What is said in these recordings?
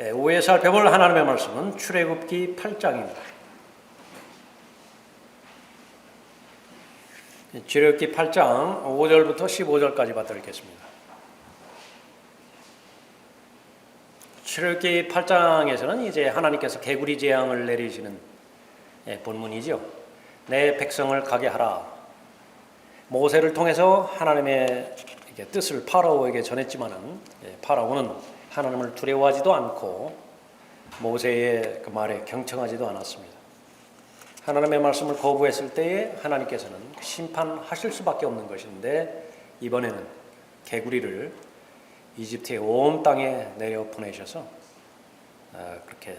오후에 살펴볼 하나님의 말씀은 출애굽기 8장입니다. 출애굽기 8장 5절부터 15절까지 받들겠습니다. 출애굽기 8장에서는 이제 하나님께서 개구리 재앙을 내리시는 본문이죠. 내 백성을 가게 하라. 모세를 통해서 하나님의 뜻을 파라오에게 전했지만은 파라오는 하나님을 두려워하지도 않고 모세의 그 말에 경청하지도 않았습니다. 하나님의 말씀을 거부했을 때에 하나님께서는 심판하실 수밖에 없는 것인데 이번에는 개구리를 이집트의 온 땅에 내려 보내셔서 그렇게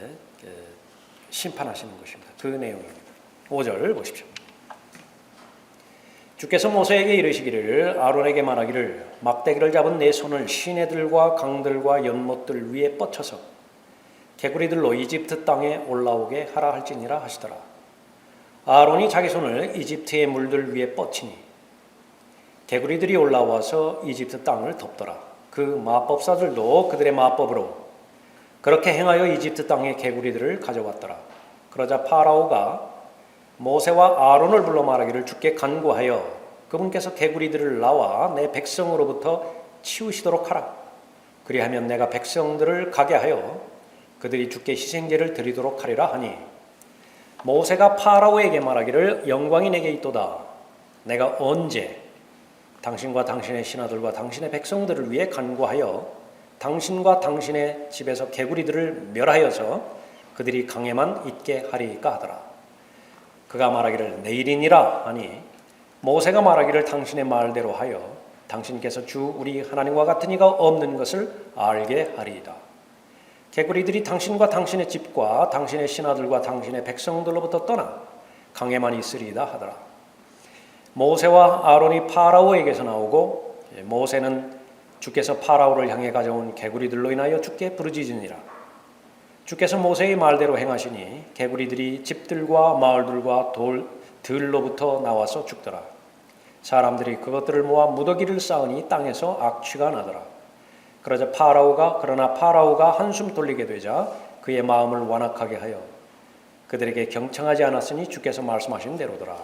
심판하시는 것입니다. 그 내용입니다. 5절 보십시오. 주께서 모세에게 이르시기를 아론에게 말하기를 막대기를 잡은 내 손을 시내들과 강들과 연못들 위에 뻗쳐서 개구리들로 이집트 땅에 올라오게 하라 할지니라 하시더라. 아론이 자기 손을 이집트의 물들 위에 뻗치니 개구리들이 올라와서 이집트 땅을 덮더라. 그 마법사들도 그들의 마법으로 그렇게 행하여 이집트 땅의 개구리들을 가져왔더라. 그러자 파라오가 모세와 아론을 불러 말하기를 주께 간구하여 그분께서 개구리들을 나와 내 백성으로부터 치우시도록 하라. 그리하면 내가 백성들을 가게 하여 그들이 주께 희생제를 드리도록 하리라 하니 모세가 파라오에게 말하기를 영광이 내게 있도다. 내가 언제 당신과 당신의 신하들과 당신의 백성들을 위해 간구하여 당신과 당신의 집에서 개구리들을 멸하여서 그들이 강에만 있게 하리까 하더라. 그가 말하기를 내일이니라 하니 모세가 말하기를 당신의 말대로 하여 당신께서 주 우리 하나님과 같은 이가 없는 것을 알게 하리이다. 개구리들이 당신과 당신의 집과 당신의 신하들과 당신의 백성들로부터 떠나 강에만 있으리이다 하더라. 모세와 아론이 파라오에게서 나오고 모세는 주께서 파라오를 향해 가져온 개구리들로 인하여 주께 부르짖으니라. 주께서 모세의 말대로 행하시니 개구리들이 집들과 마을들과 들로부터 나와서 죽더라. 사람들이 그것들을 모아 무더기를 쌓으니 땅에서 악취가 나더라. 그러나 파라오가 한숨 돌리게 되자 그의 마음을 완악하게 하여 그들에게 경청하지 않았으니 주께서 말씀하신 대로더라.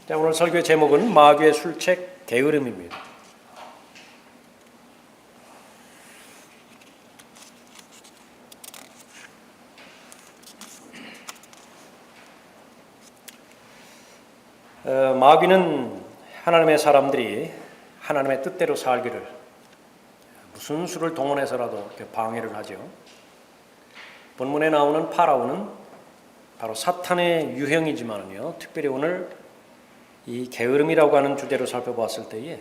자, 오늘 설교의 제목은 마귀의 술책 게으름입니다. 마귀는 하나님의 사람들이 하나님의 뜻대로 살기를 무슨 수를 동원해서라도 방해를 하죠. 본문에 나오는 파라오는 바로 사탄의 유형이지만요, 특별히 오늘 이 게으름이라고 하는 주제로 살펴봤을 때에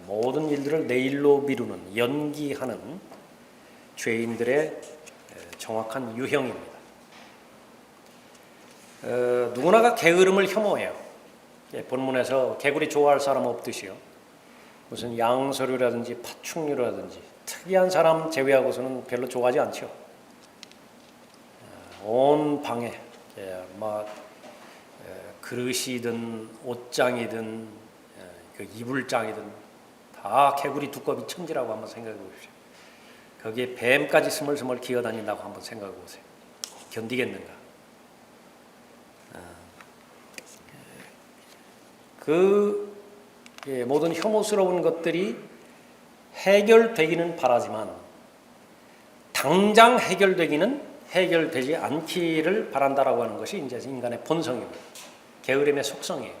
모든 일들을 내일로 미루는, 연기하는 죄인들의 정확한 유형입니다. 누구나가 게으름을 혐오해요. 본문에서 개구리 좋아할 사람 없듯이요, 무슨 양서류라든지 파충류라든지 특이한 사람 제외하고서는 별로 좋아하지 않죠. 온 방에 그릇이든 옷장이든 이불장이든 다 개구리 두꺼비 천지라고 한번 생각해 보십시오. 거기에 뱀까지 스멀스멀 기어다닌다고 한번 생각해 보세요. 견디겠는가? 모든 혐오스러운 것들이 해결되기는 바라지만 당장 해결되지 않기를 바란다라고 하는 것이 이제 인간의 본성입니다. 게으름의 속성이에요.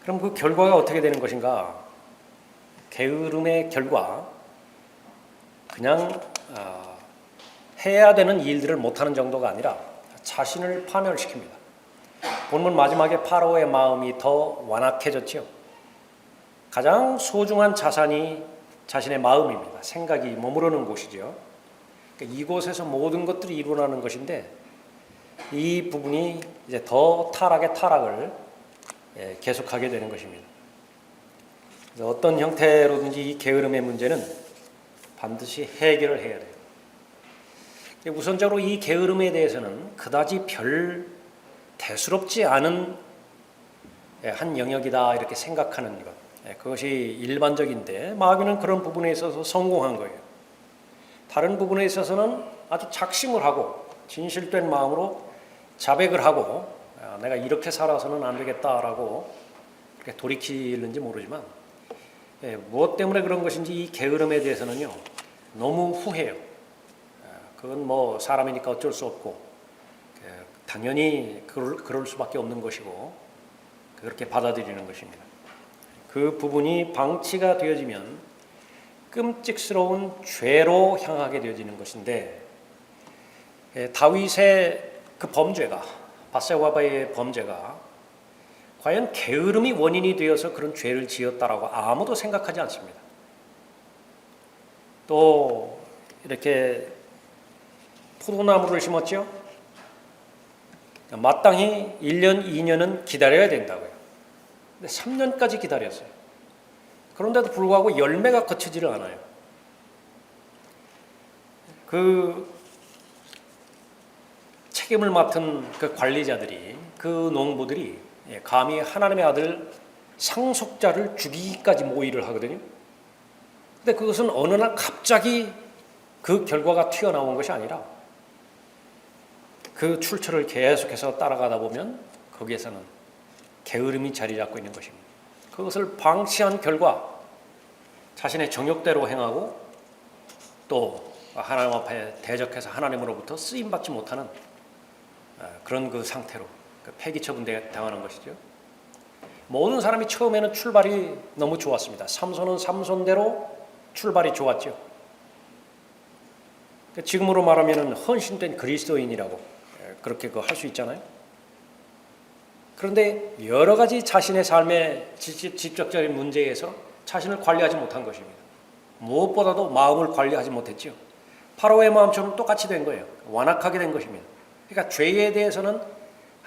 그럼 그 결과가 어떻게 되는 것인가? 게으름의 결과, 그냥 해야 되는 일들을 못하는 정도가 아니라 자신을 파멸시킵니다. 본문 마지막에 파라오의 마음이 더 완악해졌죠. 가장 소중한 자산이 자신의 마음입니다. 생각이 머무르는 곳이죠. 그러니까 이곳에서 모든 것들이 일어나는 것인데 이 부분이 이제 더 타락을 계속하게 되는 것입니다. 그래서 어떤 형태로든지 이 게으름의 문제는 반드시 해결을 해야 돼요. 우선적으로 이 게으름에 대해서는 그다지 별 대수롭지 않은 한 영역이다 이렇게 생각하는 것, 그것이 일반적인데 마귀는 그런 부분에 있어서 성공한 거예요. 다른 부분에 있어서는 아주 작심을 하고 진실된 마음으로 자백을 하고 내가 이렇게 살아서는 안 되겠다라고 그렇게 돌이키는지 모르지만 무엇 때문에 그런 것인지 이 게으름에 대해서는요 너무 후해요. 그건 뭐 사람이니까 어쩔 수 없고 당연히 그럴 수밖에 없는 것이고 그렇게 받아들이는 것입니다. 그 부분이 방치가 되어지면 끔찍스러운 죄로 향하게 되어지는 것인데 다윗의 그 범죄가 밧세바의 범죄가 과연 게으름이 원인이 되어서 그런 죄를 지었다라고 아무도 생각하지 않습니다. 또 이렇게 포도나무를 심었죠. 마땅히 1년, 2년은 기다려야 된다고요. 근데 3년까지 기다렸어요. 그런데도 불구하고 열매가 거치지를 않아요. 그 책임을 맡은 그 관리자들이, 그 농부들이 감히 하나님의 아들 상속자를 죽이기까지 모의를 하거든요. 근데 그것은 어느 날 갑자기 그 결과가 튀어나온 것이 아니라 그 출처를 계속해서 따라가다 보면 거기에서는 게으름이 자리 잡고 있는 것입니다. 그것을 방치한 결과 자신의 정욕대로 행하고 또 하나님 앞에 대적해서 하나님으로부터 쓰임받지 못하는 그런 그 상태로 폐기 처분당하는 것이죠. 모든 사람이 처음에는 출발이 너무 좋았습니다. 삼손은 삼손대로 출발이 좋았죠. 지금으로 말하면 헌신된 그리스도인이라고 그렇게 할 수 있잖아요. 그런데 여러 가지 자신의 삶의 직접적인 문제에서 자신을 관리하지 못한 것입니다. 무엇보다도 마음을 관리하지 못했죠. 파라오의 마음처럼 똑같이 된 거예요. 완악하게 된 것입니다. 그러니까 죄에 대해서는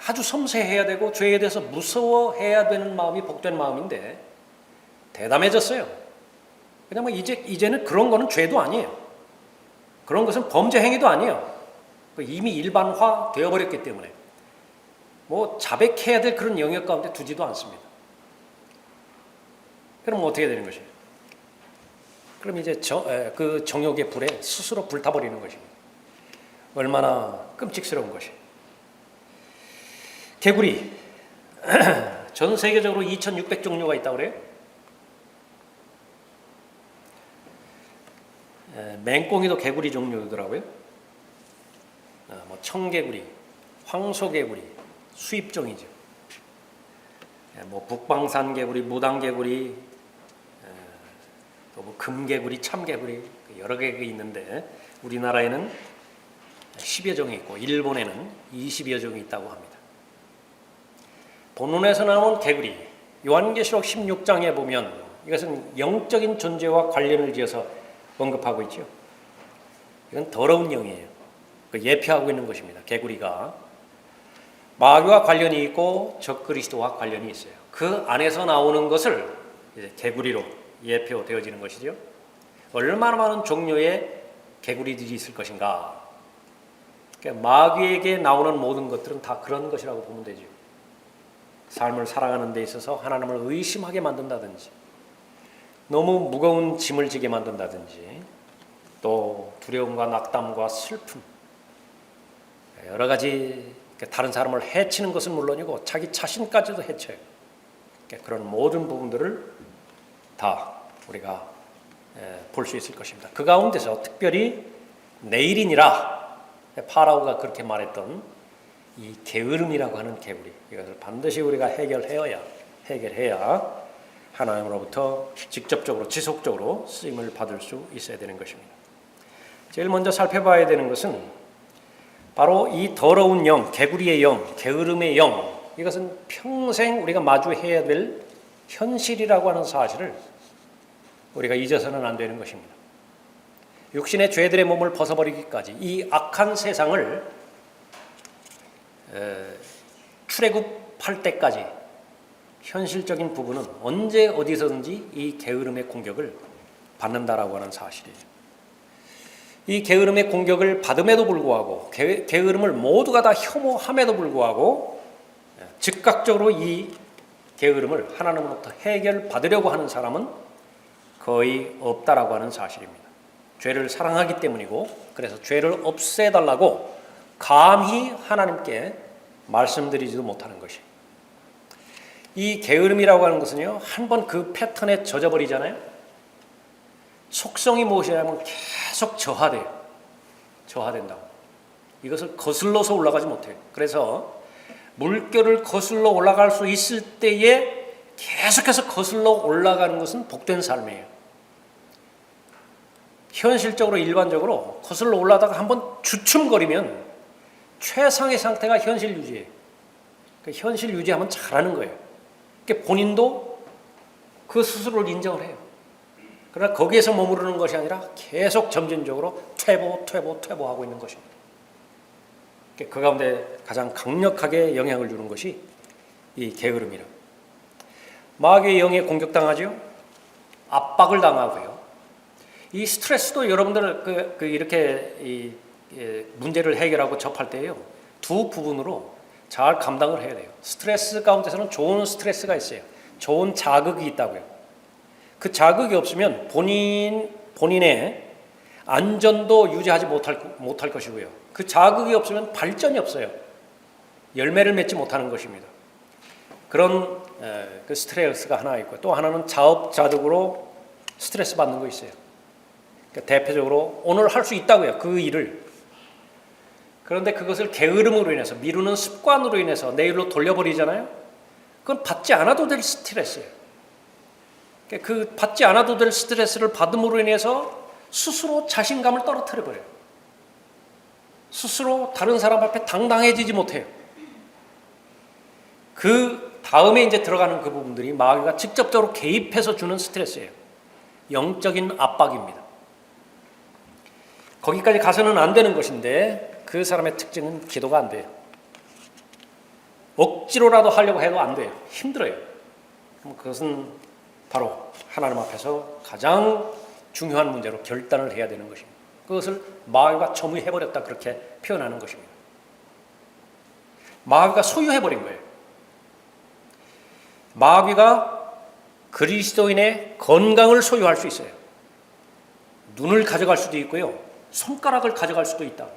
아주 섬세해야 되고 죄에 대해서 무서워해야 되는 마음이 복된 마음인데 대담해졌어요. 왜냐하면 이제는 그런 거는 죄도 아니에요. 그런 것은 범죄 행위도 아니에요. 이미 일반화 되어버렸기 때문에 뭐 자백해야 될 그런 영역 가운데 두지도 않습니다. 그럼 어떻게 되는 것이에요? 그럼 이제 그 정욕의 불에 스스로 불타버리는 것입니다. 얼마나 끔찍스러운 것이. 개구리 전 세계적으로 2,600종류가 있다고 그래요. 맹꽁이도 개구리 종류더라고요. 뭐 청개구리, 황소개구리, 수입종이죠. 뭐 북방산 개구리, 무당 개구리, 또 뭐 금개구리, 참개구리 여러 개가 있는데 우리나라에는 10여 종이 있고 일본에는 20여 종이 있다고 합니다. 본문에서 나온 개구리, 요한계시록 16장에 보면 이것은 영적인 존재와 관련을 지어서 언급하고 있죠. 이건 더러운 영이에요. 예표하고 있는 것입니다. 개구리가 마귀와 관련이 있고 적그리스도와 관련이 있어요. 그 안에서 나오는 것을 이제 개구리로 예표되어지는 것이죠. 얼마나 많은 종류의 개구리들이 있을 것인가. 그러니까 마귀에게 나오는 모든 것들은 다 그런 것이라고 보면 되죠. 삶을 살아가는 데 있어서 하나님을 의심하게 만든다든지 너무 무거운 짐을 지게 만든다든지 또 두려움과 낙담과 슬픔 여러 가지 다른 사람을 해치는 것은 물론이고 자기 자신까지도 해쳐요. 그런 모든 부분들을 다 우리가 볼 수 있을 것입니다. 그 가운데서 특별히 내일이니라 파라오가 그렇게 말했던 이 게으름이라고 하는 개구리 이것을 반드시 우리가 해결해야 하나님으로부터 직접적으로 지속적으로 쓰임을 받을 수 있어야 되는 것입니다. 제일 먼저 살펴봐야 되는 것은 바로 이 더러운 영, 개구리의 영, 게으름의 영 이것은 평생 우리가 마주해야 될 현실이라고 하는 사실을 우리가 잊어서는 안 되는 것입니다. 육신의 죄들의 몸을 벗어버리기까지 이 악한 세상을 출애굽할 때까지 현실적인 부분은 언제 어디서든지 이 게으름의 공격을 받는다라고 하는 사실이에요. 이 게으름의 공격을 받음에도 불구하고 게으름을 모두가 다 혐오함에도 불구하고 즉각적으로 이 게으름을 하나님으로부터 해결받으려고 하는 사람은 거의 없다라고 하는 사실입니다. 죄를 사랑하기 때문이고, 그래서 죄를 없애달라고 감히 하나님께 말씀드리지도 못하는 것이. 이 게으름이라고 하는 것은요, 한번 그 패턴에 젖어버리잖아요. 속성이 무엇이냐면 계속 저하된다고. 이것을 거슬러서 올라가지 못해요. 그래서 물결을 거슬러 올라갈 수 있을 때에 계속해서 거슬러 올라가는 것은 복된 삶이에요. 현실적으로 일반적으로 거슬러 올라다가 한번 주춤거리면 최상의 상태가 현실 유지예요. 그러니까 현실 유지하면 잘하는 거예요. 그러니까 본인도 그 스스로를 인정을 해요. 그러나 거기에서 머무르는 것이 아니라 계속 점진적으로 퇴보하고 있는 것입니다. 그 가운데 가장 강력하게 영향을 주는 것이 이 게으름이라. 마귀의 영에 공격당하죠. 압박을 당하고요. 이 스트레스도 여러분들 이렇게 문제를 해결하고 접할 때요, 두 부분으로 잘 감당을 해야 돼요. 스트레스 가운데서는 좋은 스트레스가 있어요. 좋은 자극이 있다고요. 그 자극이 없으면 본인의 안전도 유지하지 못할 것이고요. 그 자극이 없으면 발전이 없어요. 열매를 맺지 못하는 것입니다. 그런 그 스트레스가 하나 있고, 또 하나는 자업자득으로 스트레스 받는 거 있어요. 그러니까 대표적으로 오늘 할 수 있다고요, 그 일을. 그런데 그것을 게으름으로 인해서, 미루는 습관으로 인해서 내일로 돌려버리잖아요. 그건 받지 않아도 될 스트레스예요. 그러니까 그 받지 않아도 될 스트레스를 받음으로 인해서 스스로 자신감을 떨어뜨려 버려요. 스스로 다른 사람 앞에 당당해지지 못해요. 그 다음에 이제 들어가는 그 부분들이 마귀가 직접적으로 개입해서 주는 스트레스예요. 영적인 압박입니다. 거기까지 가서는 안 되는 것인데, 그 사람의 특징은 기도가 안 돼요. 억지로라도 하려고 해도 안 돼요. 힘들어요. 그것은 바로 하나님 앞에서 가장 중요한 문제로 결단을 해야 되는 것입니다. 그것을 마귀가 점유해버렸다, 그렇게 표현하는 것입니다. 마귀가 소유해버린 거예요. 마귀가 그리스도인의 건강을 소유할 수 있어요. 눈을 가져갈 수도 있고요, 손가락을 가져갈 수도 있다.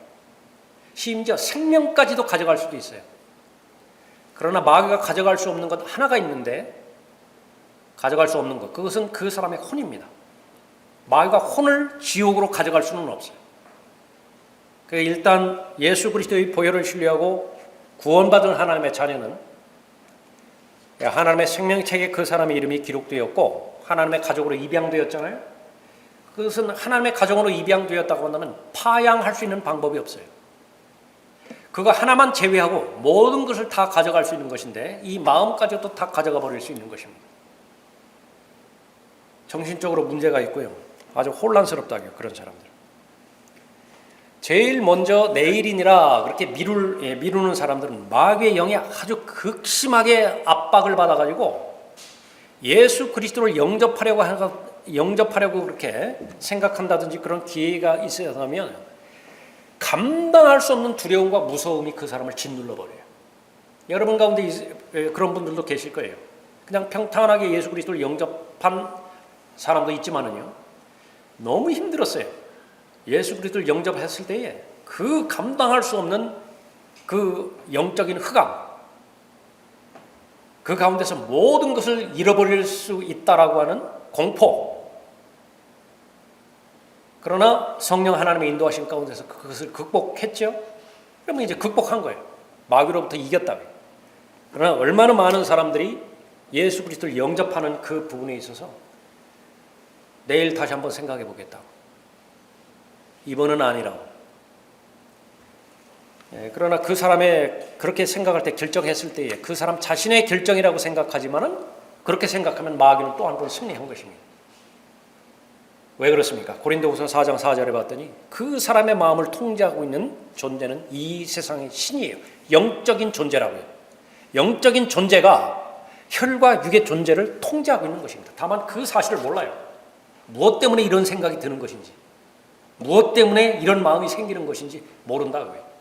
심지어 생명까지도 가져갈 수도 있어요. 그러나 마귀가 가져갈 수 없는 것 하나가 있는데, 가져갈 수 없는 것, 그것은 그 사람의 혼입니다. 마귀가 혼을 지옥으로 가져갈 수는 없어요. 일단 예수 그리스도의 보혈을 신뢰하고 구원받은 하나님의 자녀는 하나님의 생명책에 그 사람의 이름이 기록되었고 하나님의 가족으로 입양되었잖아요. 그것은 하나님의 가족으로 입양되었다고 한다면 파양할 수 있는 방법이 없어요. 그거 하나만 제외하고 모든 것을 다 가져갈 수 있는 것인데, 이 마음까지도 다 가져가 버릴 수 있는 것입니다. 정신적으로 문제가 있고요, 아주 혼란스럽다고요, 그런 사람들. 제일 먼저 내일이니라 그렇게 미루는 사람들은 마귀의 영에 아주 극심하게 압박을 받아가지고 예수 그리스도를 영접하려고 그렇게 생각한다든지 그런 기회가 있어야하면 감당할 수 없는 두려움과 무서움이 그 사람을 짓눌러버려요. 여러분 가운데 그런 분들도 계실 거예요. 그냥 평탄하게 예수 그리스도를 영접한 사람도 있지만은요, 너무 힘들었어요. 예수 그리스도를 영접했을 때에 그 감당할 수 없는 그 영적인 흑암, 그 가운데서 모든 것을 잃어버릴 수 있다라고 하는 공포. 그러나 성령 하나님의 인도하신 가운데서 그것을 극복했죠. 그러면 이제 극복한 거예요. 마귀로부터 이겼다고요. 그러나 얼마나 많은 사람들이 예수 그리스도를 영접하는 그 부분에 있어서 내일 다시 한번 생각해 보겠다고, 이번은 아니라고. 그러나 그 사람의 그렇게 생각할 때, 결정했을 때에 그 사람 자신의 결정이라고 생각하지만은 그렇게 생각하면 마귀는 또 한 번 승리한 것입니다. 왜 그렇습니까? 고린도후서 4장 4절에 봤더니 그 사람의 마음을 통제하고 있는 존재는 이 세상의 신이에요. 영적인 존재라고요. 영적인 존재가 혈과 육의 존재를 통제하고 있는 것입니다. 다만 그 사실을 몰라요. 무엇 때문에 이런 생각이 드는 것인지, 무엇 때문에 이런 마음이 생기는 것인지 모른다고요.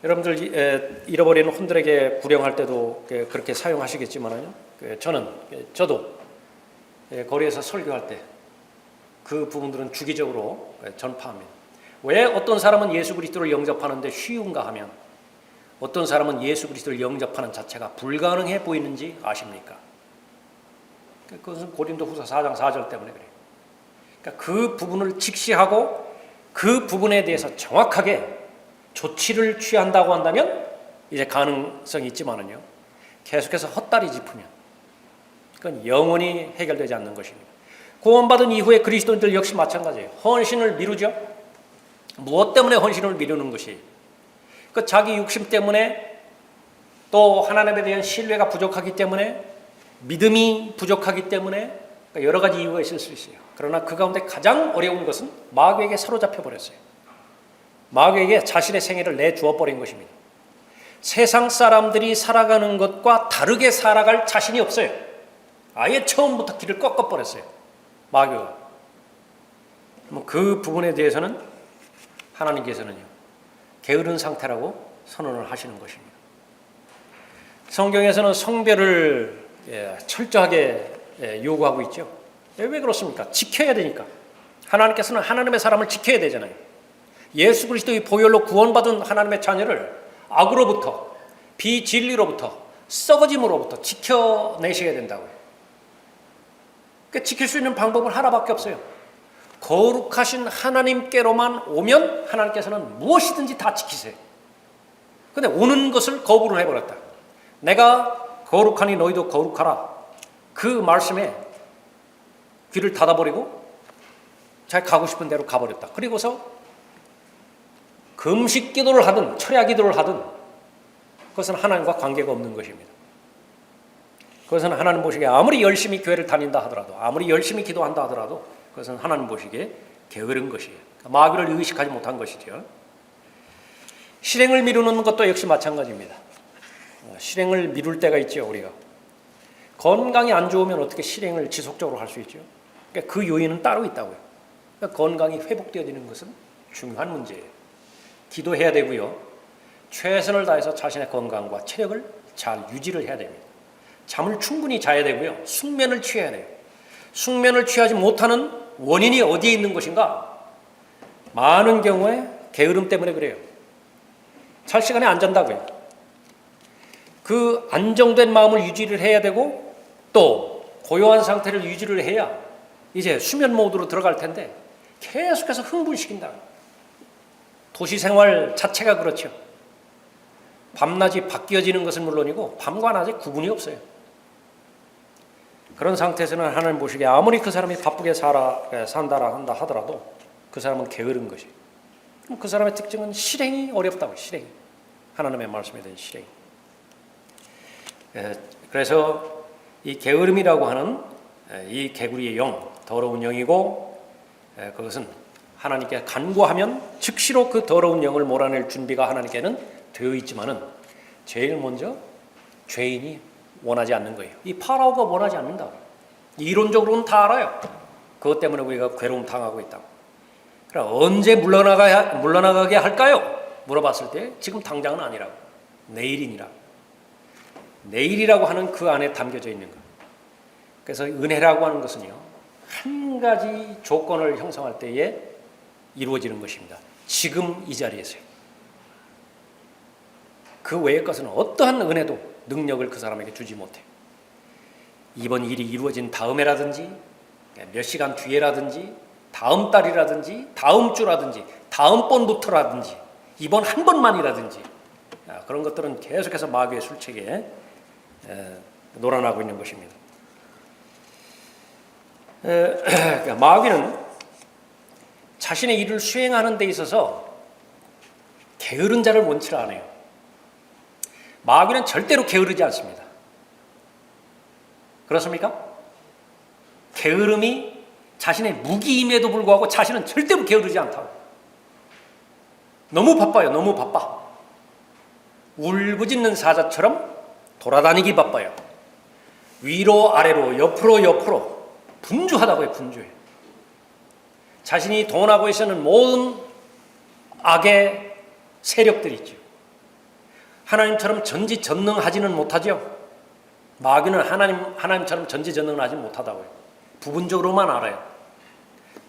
여러분들 잃어버리는 혼들에게 구령할 때도 그렇게 사용하시겠지만요, 저도 거리에서 설교할 때 그 부분들은 주기적으로 전파합니다. 왜 어떤 사람은 예수 그리스도를 영접하는데 쉬운가 하면 어떤 사람은 예수 그리스도를 영접하는 자체가 불가능해 보이는지 아십니까? 그것은 고린도후서 4장 4절 때문에 그래요. 그러니까 그 부분을 직시하고 그 부분에 대해서 정확하게 조치를 취한다고 한다면 이제 가능성이 있지만은요, 계속해서 헛다리 짚으면 그건 영원히 해결되지 않는 것입니다. 구원받은 이후에 그리스도인들 역시 마찬가지예요. 헌신을 미루죠. 무엇 때문에 헌신을 미루는 것이? 그 자기 욕심 때문에, 또 하나님에 대한 신뢰가 부족하기 때문에, 믿음이 부족하기 때문에, 여러 가지 이유가 있을 수 있어요. 그러나 그 가운데 가장 어려운 것은 마귀에게 사로잡혀 버렸어요. 마귀에게 자신의 생애를 내주어 버린 것입니다. 세상 사람들이 살아가는 것과 다르게 살아갈 자신이 없어요. 아예 처음부터 길을 꺾어버렸어요, 마귀가. 그 부분에 대해서는 하나님께서는요, 게으른 상태라고 선언을 하시는 것입니다. 성경에서는 성별을 철저하게 요구하고 있죠. 왜 그렇습니까? 지켜야 되니까. 하나님께서는 하나님의 사람을 지켜야 되잖아요. 예수 그리스도의 보혈로 구원받은 하나님의 자녀를 악으로부터, 비진리로부터, 썩어짐으로부터 지켜내셔야 된다고요. 그러니까 지킬 수 있는 방법은 하나밖에 없어요. 거룩하신 하나님께로만 오면 하나님께서는 무엇이든지 다 지키세요. 그런데 오는 것을 거부를 해버렸다. 내가 거룩하니 너희도 거룩하라. 그 말씀에 귀를 닫아버리고 자기 가고 싶은 대로 가버렸다. 그리고서 금식 기도를 하든 철야 기도를 하든 그것은 하나님과 관계가 없는 것입니다. 그것은 하나님 보시기에 아무리 열심히 교회를 다닌다 하더라도, 아무리 열심히 기도한다 하더라도 그것은 하나님 보시기에 게으른 것이에요. 마귀를 의식하지 못한 것이죠. 실행을 미루는 것도 역시 마찬가지입니다. 실행을 미룰 때가 있죠. 우리가 건강이 안 좋으면 어떻게 실행을 지속적으로 할 수 있죠? 그러니까 그 요인은 따로 있다고요. 그러니까 건강이 회복되어지는 것은 중요한 문제예요. 기도해야 되고요, 최선을 다해서 자신의 건강과 체력을 잘 유지를 해야 됩니다. 잠을 충분히 자야 되고요, 숙면을 취해야 돼요. 숙면을 취하지 못하는 원인이 어디에 있는 것인가? 많은 경우에 게으름 때문에 그래요. 잘 시간에 안 잔다고요. 그 안정된 마음을 유지를 해야 되고, 또 고요한 상태를 유지를 해야 이제 수면 모드로 들어갈 텐데 계속해서 흥분시킨다. 도시 생활 자체가 그렇죠. 밤낮이 바뀌어지는 것은 물론이고 밤과 낮에 구분이 없어요. 그런 상태에서는 하나님 보시기에 아무리 그 사람이 바쁘게 산다라 한다 하더라도 그 사람은 게으른 것이. 그 사람의 특징은 실행이 어렵다고. 실행이. 하나님의 말씀에 대한 실행이. 그래서 이 게으름이라고 하는 이 개구리의 영, 더러운 영이고, 그것은 하나님께 간구하면 즉시로 그 더러운 영을 몰아낼 준비가 하나님께는 되어 있지만은 제일 먼저 죄인이 원하지 않는 거예요. 이 파라오가 원하지 않는다고. 이론적으로는 다 알아요. 그것 때문에 우리가 괴로움 당하고 있다고. 그럼 언제 물러나가게 할까요? 물어봤을 때 지금 당장은 아니라고. 내일이니라. 내일이라고 하는 그 안에 담겨져 있는 것. 그래서 은혜라고 하는 것은요, 한 가지 조건을 형성할 때에 이루어지는 것입니다. 지금 이 자리에서요. 그 외의 것은 어떠한 은혜도 능력을 그 사람에게 주지 못해요. 이번 일이 이루어진 다음에라든지, 몇 시간 뒤에라든지, 다음 달이라든지, 다음 주라든지, 다음번부터라든지, 이번 한 번만이라든지, 그런 것들은 계속해서 마귀의 술책에 놀아나고 있는 것입니다. 마귀는 자신의 일을 수행하는 데 있어서 게으른 자를 원치를 않아요. 마귀는 절대로 게으르지 않습니다. 그렇습니까? 게으름이 자신의 무기임에도 불구하고 자신은 절대로 게으르지 않다고. 너무 바빠요. 너무 바빠. 울부짖는 사자처럼 돌아다니기 바빠요. 위로 아래로 옆으로 분주하다고요. 분주해. 자신이 동원하고 있는 모든 악의 세력들이 있죠. 하나님처럼 전지전능하지는 못하죠. 마귀는 하나님처럼 전지전능하지 못하다고요. 부분적으로만 알아요.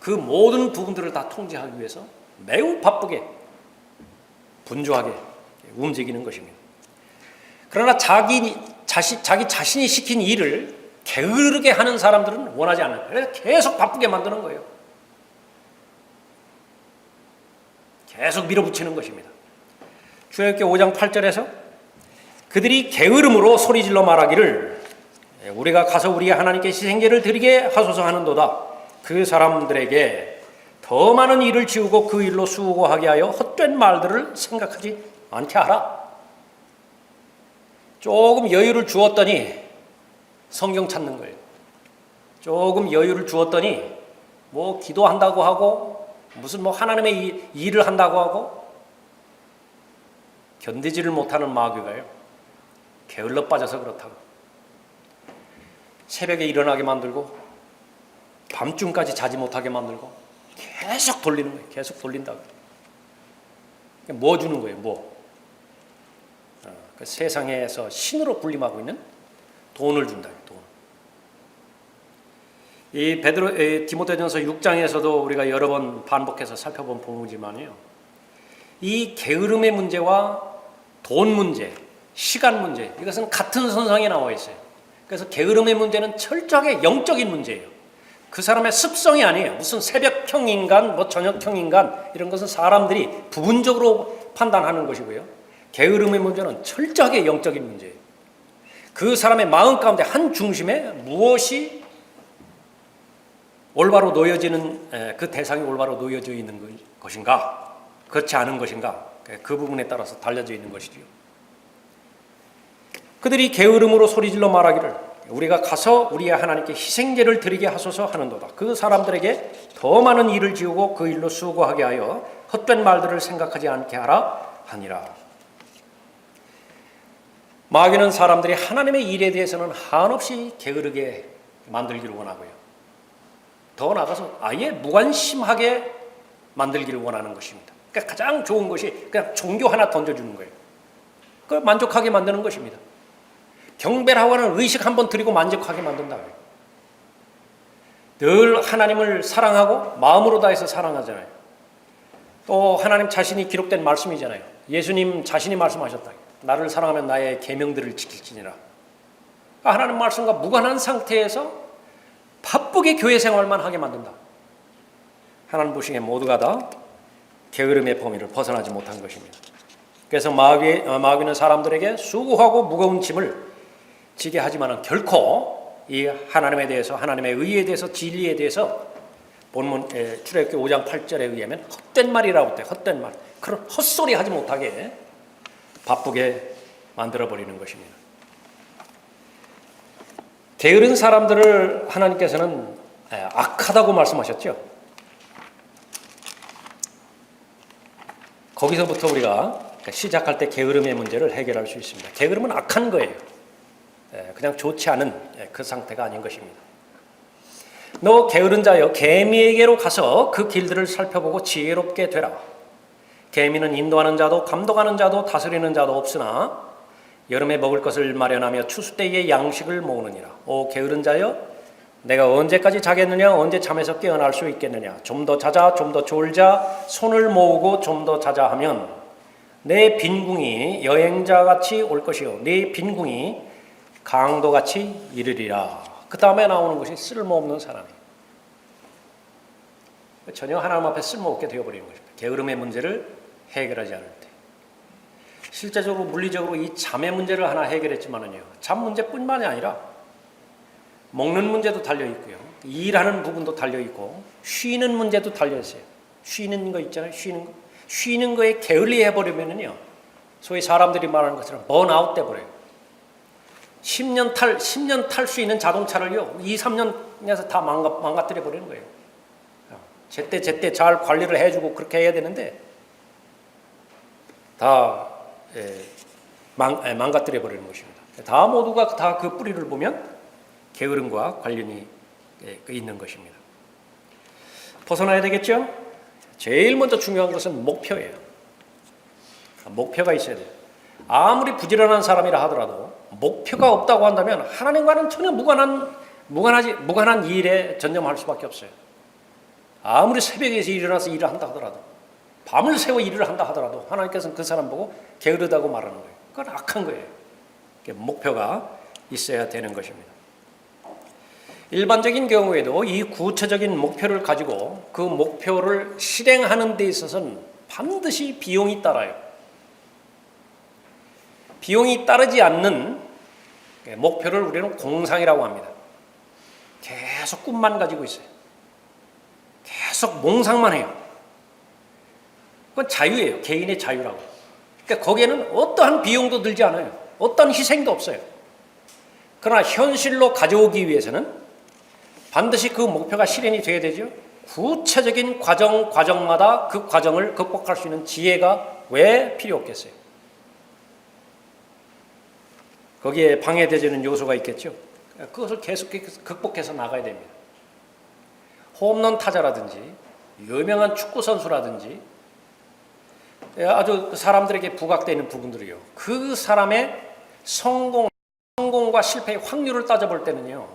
그 모든 부분들을 다 통제하기 위해서 매우 바쁘게 분주하게 움직이는 것입니다. 그러나 자기 자신이 시킨 일을 게으르게 하는 사람들은 원하지 않아요. 그래서 계속 바쁘게 만드는 거예요. 계속 밀어붙이는 것입니다. 출애굽기 5장 8절에서 그들이 게으름으로 소리질러 말하기를 우리가 가서 우리의 하나님께 희생제를 드리게 하소서 하는도다. 그 사람들에게 더 많은 일을 지우고 그 일로 수고하게 하여 헛된 말들을 생각하지 않게 하라. 조금 여유를 주었더니 성경 찾는 거예요. 조금 여유를 주었더니 뭐 기도한다고 하고 무슨 뭐 하나님의 일을 한다고 하고 견디지를 못하는 마귀가요. 게을러 빠져서 그렇다고. 새벽에 일어나게 만들고 밤중까지 자지 못하게 만들고 계속 돌리는 거예요. 계속 돌린다고. 뭐 주는 거예요? 뭐? 그 세상에서 신으로 군림하고 있는 돈을 준다. 돈. 이 디모데전서 6장에서도 우리가 여러 번 반복해서 살펴본 부분이지만요. 이 게으름의 문제와 돈 문제, 시간 문제, 이것은 같은 선상에 나와 있어요. 그래서 게으름의 문제는 철저하게 영적인 문제예요. 그 사람의 습성이 아니에요. 무슨 새벽형 인간, 뭐 저녁형 인간 이런 것은 사람들이 부분적으로 판단하는 것이고요. 게으름의 문제는 철저하게 영적인 문제예요. 그 사람의 마음 가운데 한 중심에 무엇이 올바로 놓여지는 그 대상이 올바로 놓여져 있는 것인가, 그렇지 않은 것인가, 그 부분에 따라서 달려져 있는 것이지요. 그들이 게으름으로 소리질러 말하기를 우리가 가서 우리의 하나님께 희생제를 드리게 하소서 하는도다. 그 사람들에게 더 많은 일을 지우고 그 일로 수고하게 하여 헛된 말들을 생각하지 않게 하라 하니라. 마귀는 사람들이 하나님의 일에 대해서는 한없이 게으르게 만들기를 원하고요. 더 나아가서 아예 무관심하게 만들기를 원하는 것입니다. 그러니까 가장 좋은 것이 그냥 종교 하나 던져주는 거예요. 그걸 만족하게 만드는 것입니다. 경배라고 하는 의식 한번 드리고 만족하게 만든다고요. 늘 하나님을 사랑하고 마음으로 다해서 사랑하잖아요. 또 하나님 자신이 기록된 말씀이잖아요. 예수님 자신이 말씀하셨다. 나를 사랑하면 나의 계명들을 지킬지니라. 하나님 말씀과 무관한 상태에서 바쁘게 교회 생활만 하게 만든다. 하나님 보시기에 모두가 다 게으름의 범위를 벗어나지 못한 것입니다. 그래서 마귀는 사람들에게 수고하고 무거운 짐을 지게 하지만은 결코 이 하나님에 대해서, 하나님의 의에 대해서, 진리에 대해서 본문 출애굽기 5장 8절에 의하면 헛된 말이라고 때 헛된 말, 그런 헛소리 하지 못하게 바쁘게 만들어 버리는 것입니다. 게으른 사람들을 하나님께서는 악하다고 말씀하셨죠. 거기서부터 우리가 시작할 때 게으름의 문제를 해결할 수 있습니다. 게으름은 악한 거예요. 그냥 좋지 않은 그 상태가 아닌 것입니다. 너 게으른 자여, 개미에게로 가서 그 길들을 살펴보고 지혜롭게 되라. 개미는 인도하는 자도 감독하는 자도 다스리는 자도 없으나 여름에 먹을 것을 마련하며 추수 때에 양식을 모으느니라. 오 게으른 자여, 내가 언제까지 자겠느냐? 언제 잠에서 깨어날 수 있겠느냐? 좀 더 자자, 좀 더 졸자, 손을 모으고 좀 더 자자 하면 내 빈궁이 여행자같이 올 것이요 내 빈궁이 강도같이 이르리라. 그 다음에 나오는 것이 쓸모없는 사람이에요. 전혀 하나님 앞에 쓸모없게 되어버리는 것입니다. 게으름의 문제를 해결하지 않을 때. 실제적으로 물리적으로 이 잠의 문제를 하나 해결했지만은요, 잠 문제뿐만이 아니라 먹는 문제도 달려 있고요, 일하는 부분도 달려 있고, 쉬는 문제도 달려 있어요. 쉬는 거 있잖아요. 쉬는 거에 게을리해 버리면은요, 소위 사람들이 말하는 것처럼 번아웃 돼 버려요. 10년 탈 수 있는 자동차를요, 2, 3년에서 다 망가뜨려 버리는 거예요. 제때 잘 관리를 해주고 그렇게 해야 되는데 다 망가뜨려 버리는 것입니다. 다 모두가 다 그 뿌리를 보면 게으름과 관련이 있는 것입니다. 벗어나야 되겠죠? 제일 먼저 중요한 것은 목표예요. 목표가 있어야 돼요. 아무리 부지런한 사람이라 하더라도 목표가 없다고 한다면 하나님과는 전혀 무관한 일에 전념할 수밖에 없어요. 아무리 새벽에서 일어나서 일을 한다 하더라도, 밤을 새워 일을 한다 하더라도 하나님께서는 그 사람 보고 게으르다고 말하는 거예요. 그건 악한 거예요. 목표가 있어야 되는 것입니다. 일반적인 경우에도 이 구체적인 목표를 가지고 그 목표를 실행하는 데 있어서는 반드시 비용이 따라요. 비용이 따르지 않는 목표를 우리는 공상이라고 합니다. 계속 꿈만 가지고 있어요. 계속 몽상만 해요. 그건 자유예요. 개인의 자유라고. 그러니까 거기에는 어떠한 비용도 들지 않아요. 어떠한 희생도 없어요. 그러나 현실로 가져오기 위해서는 반드시 그 목표가 실현이 돼야 되죠. 구체적인 과정마다 그 과정을 극복할 수 있는 지혜가 왜 필요 없겠어요? 거기에 방해되지는 요소가 있겠죠. 그것을 계속 극복해서 나가야 됩니다. 홈런 타자라든지 유명한 축구 선수라든지 아주 사람들에게 부각되는 부분들이요. 그 사람의 성공과 실패의 확률을 따져볼 때는요.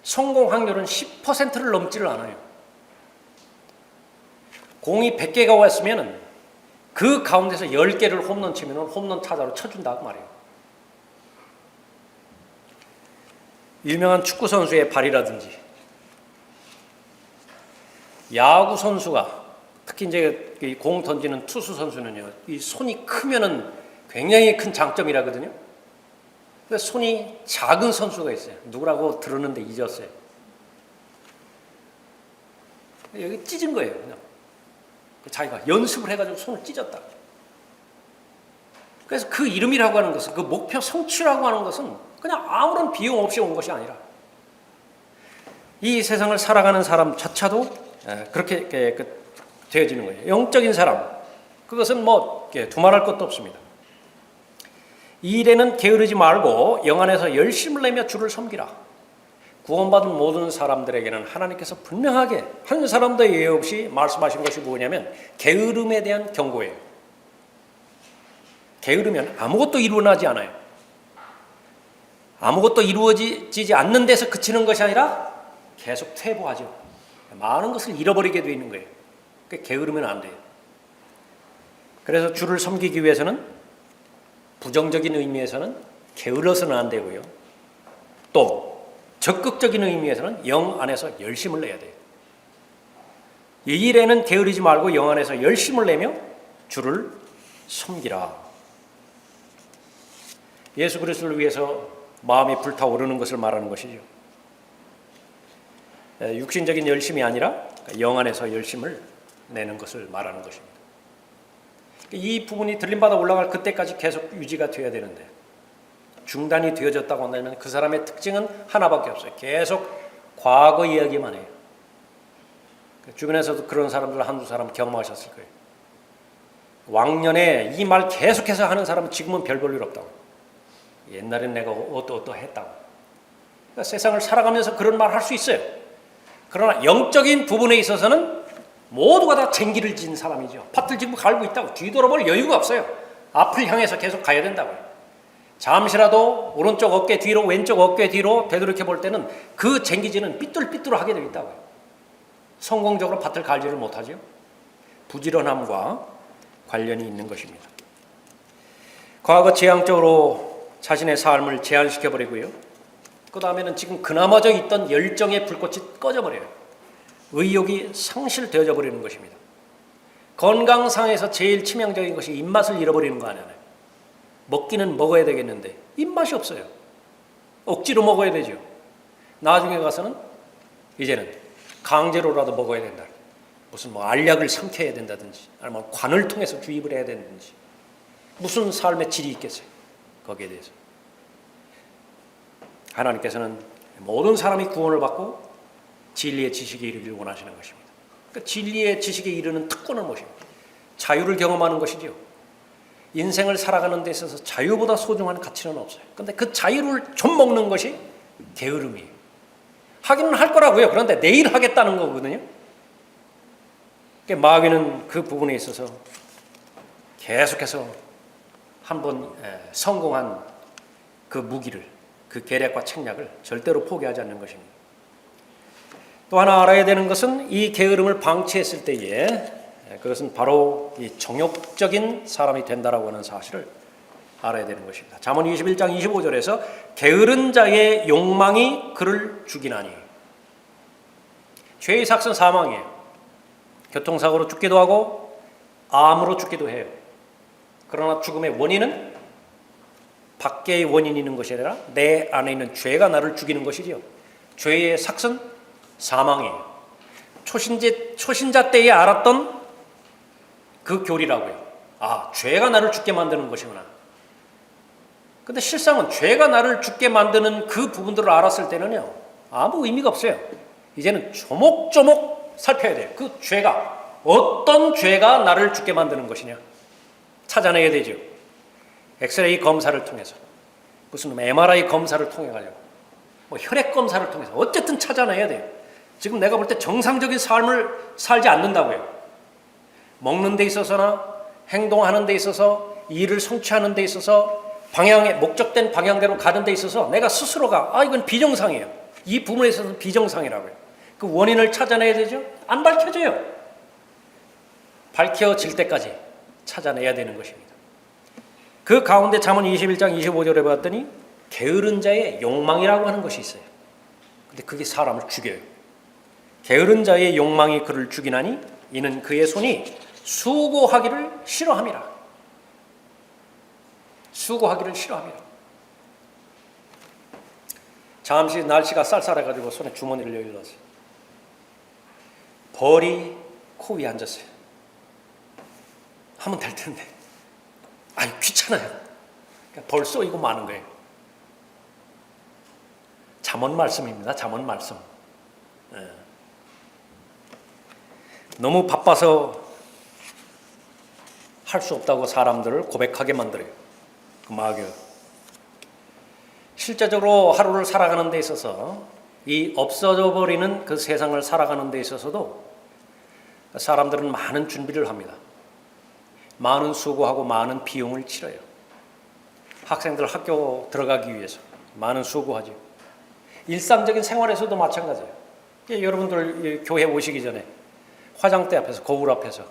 성공 확률은 10%를 넘지를 않아요. 공이 100개가 왔으면 그 가운데서 10개를 홈런 치면 홈런 타자로 쳐준다고 말이에요. 유명한 축구 선수의 발이라든지 야구 선수가 특히 이제 공 던지는 투수 선수는요, 이 손이 크면은 굉장히 큰 장점이라거든요. 근데 손이 작은 선수가 있어요. 누구라고 들었는데 잊었어요. 여기 찢은 거예요. 그냥. 자기가 연습을 해가지고 손을 찢었다. 그래서 그 이름이라고 하는 것은, 그 목표 성취라고 하는 것은 그냥 아무런 비용 없이 온 것이 아니라 이 세상을 살아가는 사람 자체도 그렇게 되어지는 거예요. 영적인 사람, 그것은 뭐 두말할 것도 없습니다. 이 일에는 게으르지 말고 영 안에서 열심을 내며 주를 섬기라. 구원받은 모든 사람들에게는 하나님께서 분명하게 한 사람도 예외 없이 말씀하신 것이 뭐냐면 게으름에 대한 경고예요. 게으르면 아무것도 이루어나지 않아요. 아무것도 이루어지지 않는 데서 그치는 것이 아니라 계속 퇴보하죠. 많은 것을 잃어버리게 되어 있는 거예요. 게으르면 안 돼요. 그래서 주를 섬기기 위해서는 부정적인 의미에서는 게을러서는 안 되고요. 또 적극적인 의미에서는 영 안에서 열심을 내야 돼요. 이 일에는 게으르지 말고 영 안에서 열심을 내며 주를 섬기라. 예수 그리스도를 위해서 마음이 불타오르는 것을 말하는 것이죠. 육신적인 열심이 아니라 영 안에서 열심을 내는 것을 말하는 것입니다. 이 부분이 들림받아 올라갈 그때까지 계속 유지가 되어야 되는데 중단이 되어졌다고 한다면 그 사람의 특징은 하나밖에 없어요. 계속 과거 이야기만 해요. 주변에서도 그런 사람들 한두 사람 경험하셨을 거예요. 왕년에 이 말 계속해서 하는 사람은 지금은 별 볼 일 없다고. 옛날엔 내가 어떠했다고. 그러니까 세상을 살아가면서 그런 말 할 수 있어요. 그러나 영적인 부분에 있어서는 모두가 다 쟁기를 진 사람이죠. 밭을 지금 갈고 있다고. 뒤돌아볼 여유가 없어요. 앞을 향해서 계속 가야 된다고요. 잠시라도 오른쪽 어깨 뒤로 왼쪽 어깨 뒤로 되돌이켜 볼 때는 그 쟁기질은 삐뚤삐뚤하게 되어 있다고요. 성공적으로 밭을 갈지를 못하죠. 부지런함과 관련이 있는 것입니다. 과거 지향적으로 자신의 삶을 제한시켜버리고요. 그 다음에는 지금 그나마저 있던 열정의 불꽃이 꺼져버려요. 의욕이 상실되어져 버리는 것입니다. 건강상에서 제일 치명적인 것이 입맛을 잃어버리는 거 아니에요. 먹기는 먹어야 되겠는데 입맛이 없어요. 억지로 먹어야 되죠. 나중에 가서는 이제는 강제로라도 먹어야 된다. 무슨 뭐 알약을 삼켜야 된다든지 아니면 관을 통해서 주입을 해야 되는지 무슨 삶의 질이 있겠어요. 거기에 대해서 하나님께서는 모든 사람이 구원을 받고 진리의 지식에 이르기를 원하시는 것입니다. 그러니까 진리의 지식에 이르는 특권은 무엇입니까? 자유를 경험하는 것이죠. 인생을 살아가는 데 있어서 자유보다 소중한 가치는 없어요. 그런데 그 자유를 좀 먹는 것이 게으름이에요. 하기는 할 거라고요. 그런데 내일 하겠다는 거거든요. 그러니까 마귀는 그 부분에 있어서 계속해서 한번 성공한 그 무기를, 그 계략과 책략을 절대로 포기하지 않는 것입니다. 또 하나 알아야 되는 것은 이 게으름을 방치했을 때에 그것은 바로 이 정욕적인 사람이 된다라고 하는 사실을 알아야 되는 것입니다. 잠언 21장 25절에서 게으른 자의 욕망이 그를 죽이나니. 죄의 삭은 사망이에요. 교통사고로 죽기도 하고 암으로 죽기도 해요. 그러나 죽음의 원인은 밖의 원인이 있는 것이 아니라 내 안에 있는 죄가 나를 죽이는 것이지요. 죄의 삭은 사망이에요. 초신자 때에 알았던 그 교리라고요. 아, 죄가 나를 죽게 만드는 것이구나. 근데 실상은 죄가 나를 죽게 만드는 그 부분들을 알았을 때는요, 아무 의미가 없어요. 이제는 조목조목 살펴야 돼요. 그 죄가, 어떤 죄가 나를 죽게 만드는 것이냐 찾아내야 되죠. 엑스레이 검사를 통해서, 무슨 MRI 검사를 통해 가지고, 뭐 혈액 검사를 통해서 어쨌든 찾아내야 돼요. 지금 내가 볼 때 정상적인 삶을 살지 않는다고요. 먹는 데 있어서나 행동하는 데 있어서, 일을 성취하는 데 있어서, 목적된 방향대로 가는 데 있어서 내가 스스로가 이건 비정상이에요. 이 부분에 있어서는 비정상이라고요. 그 원인을 찾아내야 되죠. 안 밝혀져요. 밝혀질 때까지 찾아내야 되는 것입니다. 그 가운데 잠언 21장 25절에 봤더니 게으른 자의 욕망이라고 하는 것이 있어요. 근데 그게 사람을 죽여요. 게으른 자의 욕망이 그를 죽이나니 이는 그의 손이 수고하기를 싫어함이라. 수고하기를 싫어합니다. 잠시 날씨가 쌀쌀해가지고 손에 주머니를 열었어요. 벌이 코 위에 앉았어요. 하면 될 텐데. 귀찮아요. 벌 쏘이고 마는 거예요. 잠언 말씀입니다. 잠언 말씀. 너무 바빠서 할 수 없다고 사람들을 고백하게 만들어요. 그 마귀. 실제적으로 하루를 살아가는 데 있어서 이 없어져 버리는 그 세상을 살아가는 데 있어서도 사람들은 많은 준비를 합니다. 많은 수고하고 많은 비용을 치러요. 학생들 학교 들어가기 위해서 많은 수고하죠. 일상적인 생활에서도 마찬가지예요. 여러분들 교회 오시기 전에 화장대 앞에서, 거울 앞에서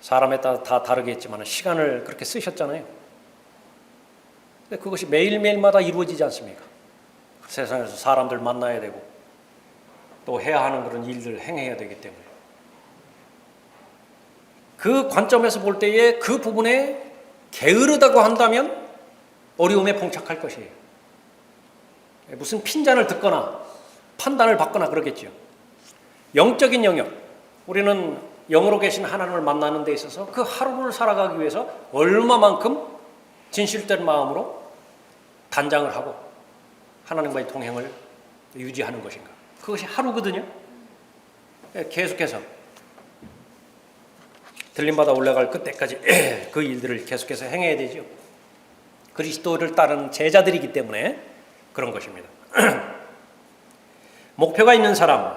사람에 따라 다 다르겠지만 시간을 그렇게 쓰셨잖아요. 근데 그것이 매일매일마다 이루어지지 않습니까? 세상에서 사람들 만나야 되고 또 해야 하는 그런 일들을 행해야 되기 때문에 그 관점에서 볼 때에 그 부분에 게으르다고 한다면 어려움에 봉착할 것이에요. 무슨 핀잔을 듣거나 판단을 받거나 그러겠죠. 영적인 영역, 우리는 영으로 계신 하나님을 만나는 데 있어서 그 하루를 살아가기 위해서 얼마만큼 진실된 마음으로 단장을 하고 하나님과의 동행을 유지하는 것인가. 그것이 하루거든요. 계속해서 들림받아 올라갈 그때까지 그 일들을 계속해서 행해야 되죠. 그리스도를 따르는 제자들이기 때문에 그런 것입니다. 목표가 있는 사람,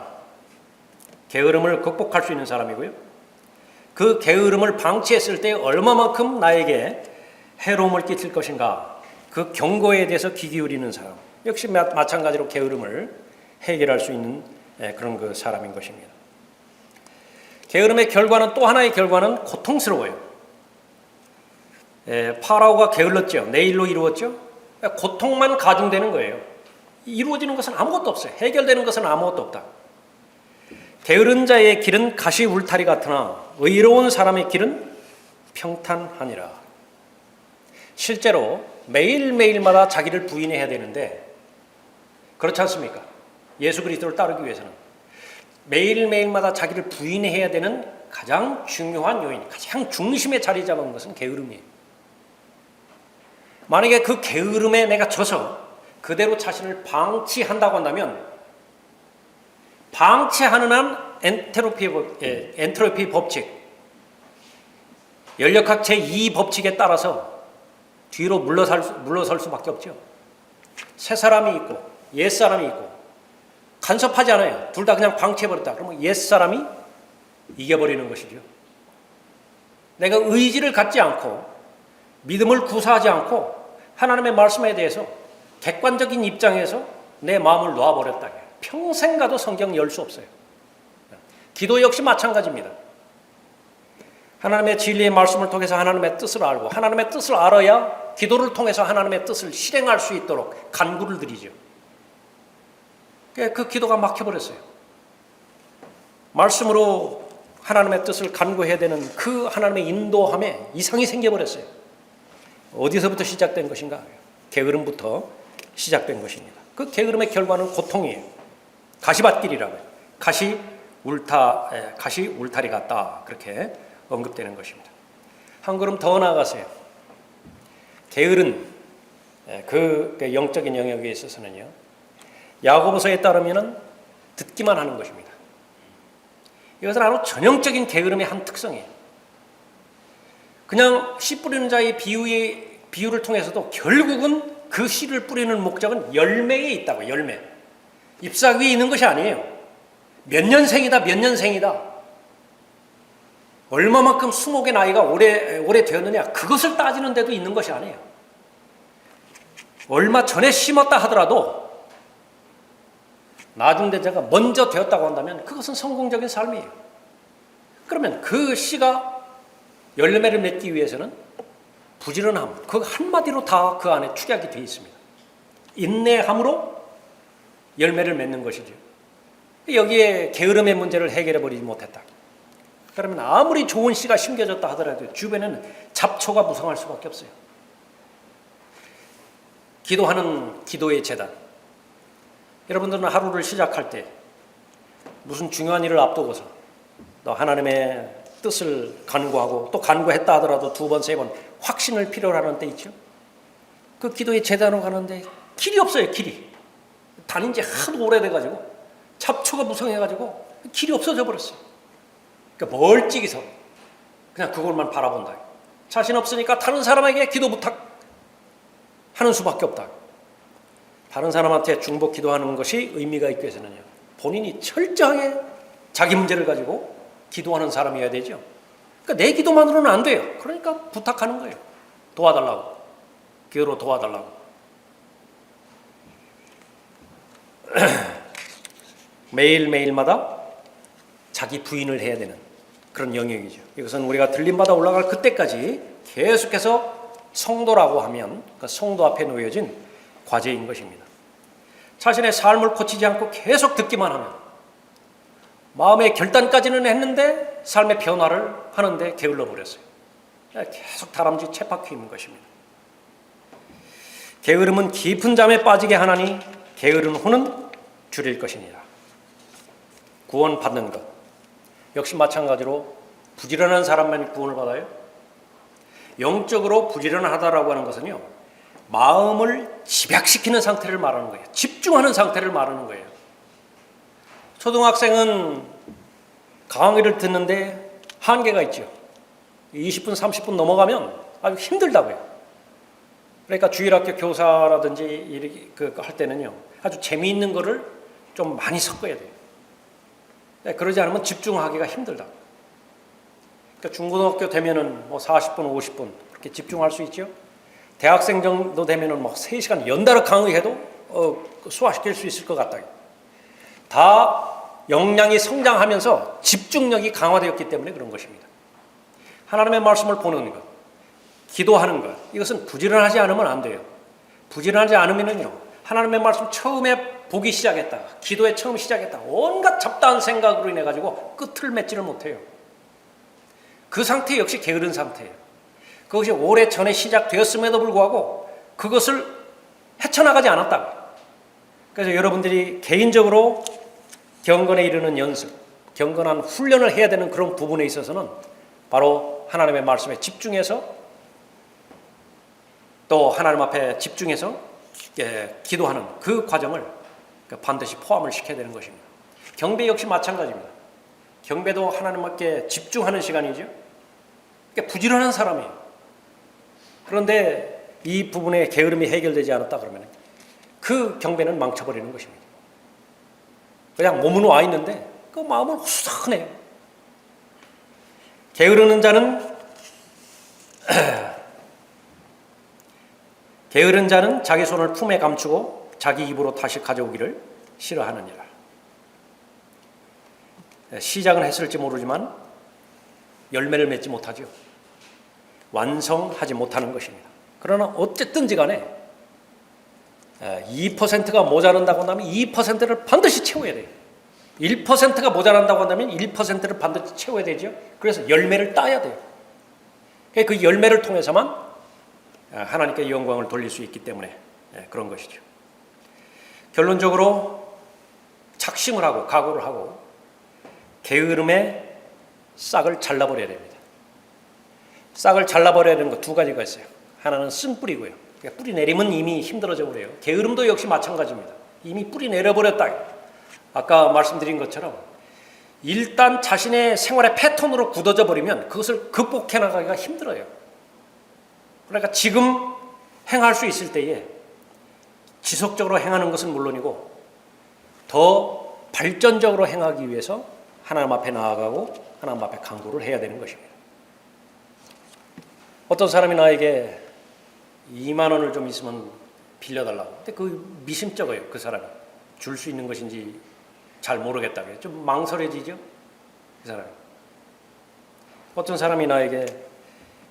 게으름을 극복할 수 있는 사람이고요. 그 게으름을 방치했을 때 얼마만큼 나에게 해로움을 끼칠 것인가, 그 경고에 대해서 귀 기울이는 사람, 역시 마찬가지로 게으름을 해결할 수 있는 그런 그 사람인 것입니다. 게으름의 결과는, 또 하나의 결과는 고통스러워요. 파라오가 게을렀죠. 내일로 이루었죠. 고통만 가중되는 거예요. 이루어지는 것은 아무것도 없어요. 해결되는 것은 아무것도 없다. 게으른 자의 길은 가시 울타리 같으나 의로운 사람의 길은 평탄하니라. 실제로 매일매일마다 자기를 부인해야 되는데 그렇지 않습니까? 예수 그리스도를 따르기 위해서는 매일매일마다 자기를 부인해야 되는 가장 중요한 요인, 가장 중심에 자리 잡은 것은 게으름이에요. 만약에 그 게으름에 내가 져서 그대로 자신을 방치한다고 한다면, 방치하는 한 엔트로피 법칙, 연력학 제2 법칙에 따라서 뒤로 물러설 수밖에 없죠. 새 사람이 있고 옛 사람이 있고 간섭하지 않아요. 둘 다 그냥 방치해버렸다. 그러면 옛 사람이 이겨버리는 것이죠. 내가 의지를 갖지 않고 믿음을 구사하지 않고 하나님의 말씀에 대해서 객관적인 입장에서 내 마음을 놓아버렸다. 평생 가도 성경 열 수 없어요. 기도 역시 마찬가지입니다. 하나님의 진리의 말씀을 통해서 하나님의 뜻을 알고 하나님의 뜻을 알아야 기도를 통해서 하나님의 뜻을 실행할 수 있도록 간구를 드리죠. 그 기도가 막혀버렸어요. 말씀으로 하나님의 뜻을 간구해야 되는 그 하나님의 인도함에 이상이 생겨버렸어요. 어디서부터 시작된 것인가? 게으름부터 시작된 것입니다. 그 게으름의 결과는 고통이에요. 가시밭길이라고요. 가시 울타리 같다, 그렇게 언급되는 것입니다. 한 걸음 더 나아가세요. 게으른 그 영적인 영역에 있어서는요, 야고보서에 따르면 듣기만 하는 것입니다. 이것은 아주 전형적인 게으름의 한 특성이에요. 그냥 씨 뿌리는 자의 비유를 통해서도 결국은 그 씨를 뿌리는 목적은 열매에 있다고. 열매. 잎사귀 위에 있는 것이 아니에요. 몇 년생이다. 얼마만큼 수목의 나이가 오래 되었느냐, 그것을 따지는 데도 있는 것이 아니에요. 얼마 전에 심었다 하더라도 나중 대자가 먼저 되었다고 한다면 그것은 성공적인 삶이에요. 그러면 그 씨가 열매를 맺기 위해서는 부지런함, 그 한마디로 다 그 안에 축약이 되어 있습니다. 인내함으로 열매를 맺는 것이죠. 여기에 게으름의 문제를 해결해 버리지 못했다. 그러면 아무리 좋은 씨가 심겨졌다 하더라도 주변에는 잡초가 무성할 수밖에 없어요. 기도하는 기도의 재단. 여러분들은 하루를 시작할 때 무슨 중요한 일을 앞두고서 또 하나님의 뜻을 간구하고 또 간구했다 하더라도 2번, 3번 확신을 필요로 하는 때 있죠. 그 기도의 재단으로 가는데 길이 없어요. 길이. 다닌 지 하도 오래돼가지고 잡초가 무성해가지고 길이 없어져 버렸어요. 그러니까 멀찍이서 그냥 그걸만 바라본다. 자신 없으니까 다른 사람에게 기도 부탁하는 수밖에 없다. 다른 사람한테 중복 기도하는 것이 의미가 있기 위해서는요, 본인이 철저하게 자기 문제를 가지고 기도하는 사람이어야 되죠. 그러니까 내 기도만으로는 안 돼요. 그러니까 부탁하는 거예요. 도와달라고. 기도로 도와달라고. 매일매일마다 자기 부인을 해야 되는 그런 영역이죠. 이것은 우리가 들림받아 올라갈 그때까지 계속해서 성도라고 하면 그러니까 성도 앞에 놓여진 과제인 것입니다. 자신의 삶을 고치지 않고 계속 듣기만 하면 마음의 결단까지는 했는데 삶의 변화를 하는데 게을러 버렸어요. 계속 다람쥐 쳇바퀴인 것입니다. 게으름은 깊은 잠에 빠지게 하나니 게으른 혼은 줄일 것이니라. 구원받는 것 역시 마찬가지로 부지런한 사람만 구원을 받아요. 영적으로 부지런하다라고 하는 것은요, 마음을 집약시키는 상태를 말하는 거예요. 집중하는 상태를 말하는 거예요. 초등학생은 강의를 듣는데 한계가 있죠. 20분, 30분 넘어가면 아주 힘들다고요. 그러니까 주일학교 교사라든지 이렇게 할 때는요, 아주 재미있는 거를 좀 많이 섞어야 돼요. 그러지 않으면 집중하기가 힘들다. 그러니까 중고등학교 되면은 뭐 40분, 50분 그렇게 집중할 수 있죠. 대학생 정도 되면은 뭐 3시간 연달아 강의해도 소화시킬 수 있을 것 같다. 다 역량이 성장하면서 집중력이 강화되었기 때문에 그런 것입니다. 하나님의 말씀을 보는 것, 기도하는 것, 이것은 부지런하지 않으면 안 돼요. 부지런하지 않으면요, 하나님의 말씀 처음에 보기 시작했다, 기도에 처음 시작했다, 온갖 잡다한 생각으로 인해 가지고 끝을 맺지를 못해요. 그 상태 역시 게으른 상태예요. 그것이 오래 전에 시작되었음에도 불구하고 그것을 헤쳐나가지 않았다. 그래서 여러분들이 개인적으로 경건에 이르는 연습, 경건한 훈련을 해야 되는 그런 부분에 있어서는 바로 하나님의 말씀에 집중해서 또 하나님 앞에 집중해서 기도하는 그 과정을 반드시 포함을 시켜야 되는 것입니다. 경배 역시 마찬가지입니다. 경배도 하나님께 집중하는 시간이죠. 그러니까 부지런한 사람이에요. 그런데 이 부분에 게으름이 해결되지 않았다 그러면 그 경배는 망쳐버리는 것입니다. 그냥 몸은 와 있는데 그 마음은 후석하네요. 게으르는 자는 자기 손을 품에 감추고 자기 입으로 다시 가져오기를 싫어하느니라. 시작은 했을지 모르지만 열매를 맺지 못하죠. 완성하지 못하는 것입니다. 그러나 어쨌든지 간에 2%가 모자란다고 한다면 2%를 반드시 채워야 돼요. 1%가 모자란다고 한다면 1%를 반드시 채워야 되죠. 그래서 열매를 따야 돼요. 그 열매를 통해서만 하나님께 영광을 돌릴 수 있기 때문에 그런 것이죠. 결론적으로 착심을 하고 각오를 하고 게으름의 싹을 잘라버려야 됩니다. 싹을 잘라버려야 되는 거 두 가지가 있어요. 하나는 쓴뿌리고요. 뿌리 내리면 이미 힘들어져 버려요. 게으름도 역시 마찬가지입니다. 이미 뿌리 내려버렸다. 아까 말씀드린 것처럼 일단 자신의 생활의 패턴으로 굳어져 버리면 그것을 극복해 나가기가 힘들어요. 그러니까 지금 행할 수 있을 때에 지속적으로 행하는 것은 물론이고 더 발전적으로 행하기 위해서 하나님 앞에 나아가고 하나님 앞에 간구를 해야 되는 것입니다. 어떤 사람이 나에게 2만 원을 좀 있으면 빌려달라고. 근데 그 미심쩍어요. 그 사람이. 줄 수 있는 것인지 잘 모르겠다고요. 좀 망설여지죠. 그 사람이. 어떤 사람이 나에게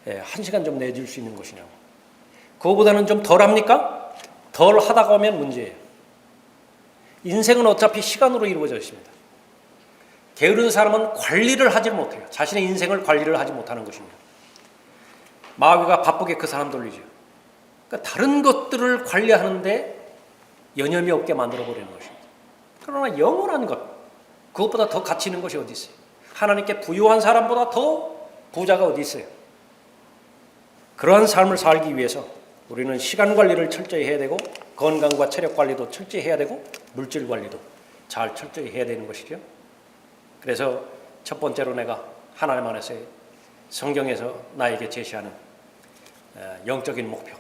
1시간 좀 내줄 수 있는 것이냐고. 그거보다는 좀 덜 합니까? 덜 하다가 오면 문제예요. 인생은 어차피 시간으로 이루어져 있습니다. 게으른 사람은 관리를 하지 못해요. 자신의 인생을 관리를 하지 못하는 것입니다. 마귀가 바쁘게 그 사람 돌리죠. 그러니까 다른 것들을 관리하는데 여념이 없게 만들어버리는 것입니다. 그러나 영원한 것, 그것보다 더 가치 있는 것이 어디 있어요? 하나님께 부유한 사람보다 더 부자가 어디 있어요? 그러한 삶을 살기 위해서 우리는 시간 관리를 철저히 해야 되고 건강과 체력 관리도 철저히 해야 되고 물질 관리도 잘 철저히 해야 되는 것이죠. 그래서 첫 번째로 내가 하나님 안에서 성경에서 나에게 제시하는 영적인 목표,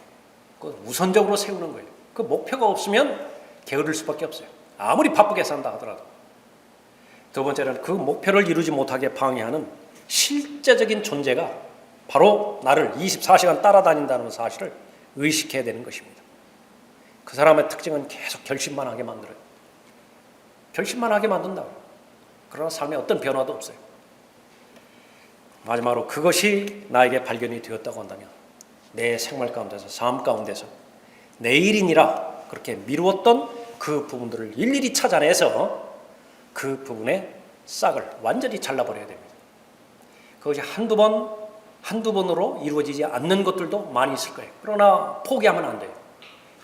그 우선적으로 세우는 거예요. 그 목표가 없으면 게으를 수밖에 없어요. 아무리 바쁘게 산다 하더라도. 두 번째는 그 목표를 이루지 못하게 방해하는 실제적인 존재가 바로 나를 24시간 따라다닌다는 사실을 의식해야 되는 것입니다. 그 사람의 특징은 계속 결심만 하게 만들어요. 결심만 하게 만든다고. 그러나 삶에 어떤 변화도 없어요. 마지막으로 그것이 나에게 발견이 되었다고 한다면 내 생활 가운데서 삶 가운데서 내일이니라 그렇게 미루었던 그 부분들을 일일이 찾아내서 그 부분의 싹을 완전히 잘라버려야 됩니다. 그것이 한두 번으로 이루어지지 않는 것들도 많이 있을 거예요. 그러나 포기하면 안 돼요.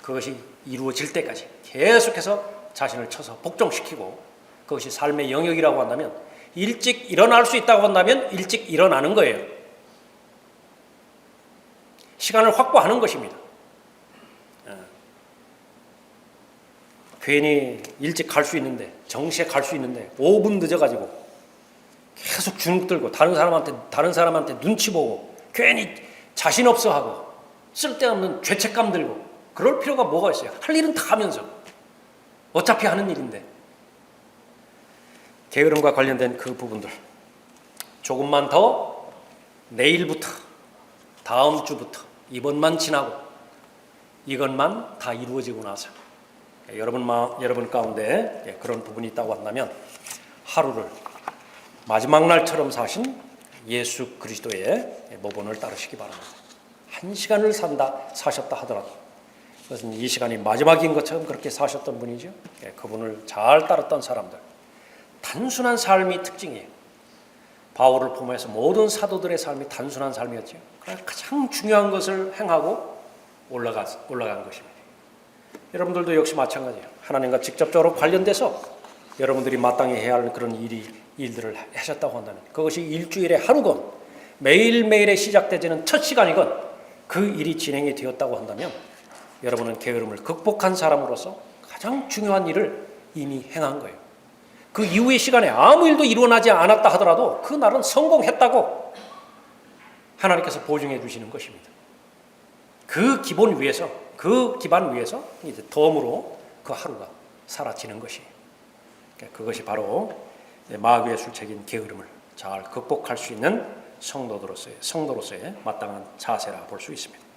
그것이 이루어질 때까지 계속해서 자신을 쳐서 복종시키고 그것이 삶의 영역이라고 한다면 일찍 일어날 수 있다고 한다면 일찍 일어나는 거예요. 시간을 확보하는 것입니다. 괜히 일찍 갈 수 있는데 정시에 갈 수 있는데 5분 늦어가지고 계속 주눅 들고 다른 사람한테 눈치 보고 괜히 자신 없어 하고 쓸데없는 죄책감 들고 그럴 필요가 뭐가 있어요. 할 일은 다 하면서 어차피 하는 일인데. 게으름과 관련된 그 부분들 조금만 더 내일부터 다음 주부터 이번만 지나고 이것만 다 이루어지고 나서 여러분 가운데 그런 부분이 있다고 한다면 하루를 마지막 날처럼 사신 예수 그리스도의 모본을 따르시기 바랍니다. 1시간을 사셨다 하더라도 그것은 이 시간이 마지막인 것처럼 그렇게 사셨던 분이죠. 그분을 잘 따랐던 사람들. 단순한 삶이 특징이에요. 바울을 포함해서 모든 사도들의 삶이 단순한 삶이었죠. 그래서 가장 중요한 것을 행하고 올라간 것입니다. 여러분들도 역시 마찬가지예요. 하나님과 직접적으로 관련돼서 여러분들이 마땅히 해야 할 그런 일들을 하셨다고 한다면 그것이 일주일에 하루건 매일매일에 시작되지는 첫 시간이건 그 일이 진행이 되었다고 한다면 여러분은 게으름을 극복한 사람으로서 가장 중요한 일을 이미 행한 거예요. 그 이후의 시간에 아무 일도 일어나지 않았다 하더라도 그 날은 성공했다고 하나님께서 보증해 주시는 것입니다. 그 기본 위에서 그 기반 위에서 이제 덤으로 그 하루가 사라지는 것이 그것이 바로 마귀의 술책인 게으름을 잘 극복할 수 있는 성도로서의 마땅한 자세라 볼 수 있습니다.